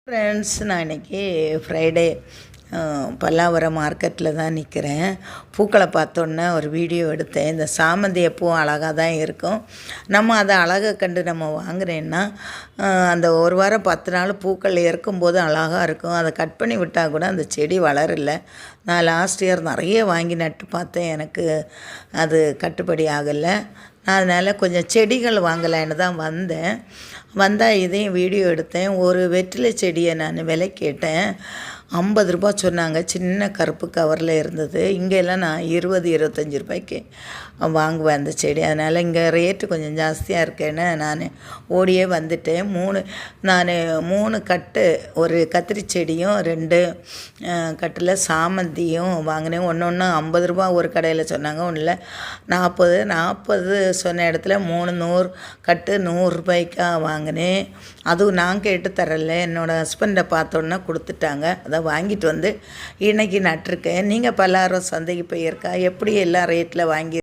Friends, நான் இன்றைக்கி Friday Pallavaram மார்க்கெட்டில் தான் நிற்கிறேன். பூக்களை பார்த்தோன்னே ஒரு வீடியோ எடுத்தேன். இந்த சாமந்தி பூவும் அழகாக தான் இருக்கும். நம்ம அதை அழகை கண்டு நம்ம வாங்குறேன்னா அந்த ஒரு வாரம் 10 நாள் பூக்கள் இருக்கும்போது அழகாக இருக்கும். அதை கட் பண்ணி விட்டால் கூட அந்த செடி வளரல. நான் லாஸ்ட் இயர் நிறைய வாங்கி நட்டு பார்த்தேன். எனக்கு அது கட்டுப்படி ஆகலை. நான் அதனால் கொஞ்சம் செடிகள் வாங்கலான்னு தான் வந்தால் இதையும் வீடியோ எடுத்தேன். ஒரு வெற்றிலை செடியை நான் விலை கேட்டேன். 50 ரூபா சொன்னாங்க. சின்ன கருப்பு கவரில் இருந்தது. இங்கெல்லாம் நான் 20-25 ரூபாய்க்கு வாங்குவேன் அந்த செடி. அதனால் இங்கே ரேட்டு கொஞ்சம் ஜாஸ்தியாக இருக்கேன்னு நான் ஓடியே வந்துட்டேன். 3 கட்டு, ஒரு கத்திரி செடியும் 2 கட்டில் சாமந்தியும் வாங்கினேன். ஒன்று 50 ரூபா ஒரு கடையில் சொன்னாங்க, ஒன்றில் 40 சொன்ன இடத்துல 100 கட்டு 100 ரூபாய்க்காக வாங்கினேன். அதுவும் நான் கேட்டு தரல, என்னோடய ஹஸ்பண்டை பார்த்தோன்னா கொடுத்துட்டாங்க. அதை வாங்கிட்டு வந்து இன்றைக்கி நட்டிருக்கேன். நீங்கள் பல்லாயிரம் சந்தைக்கு போயிருக்கா? எப்படி எல்லா ரேட்டில் வாங்கி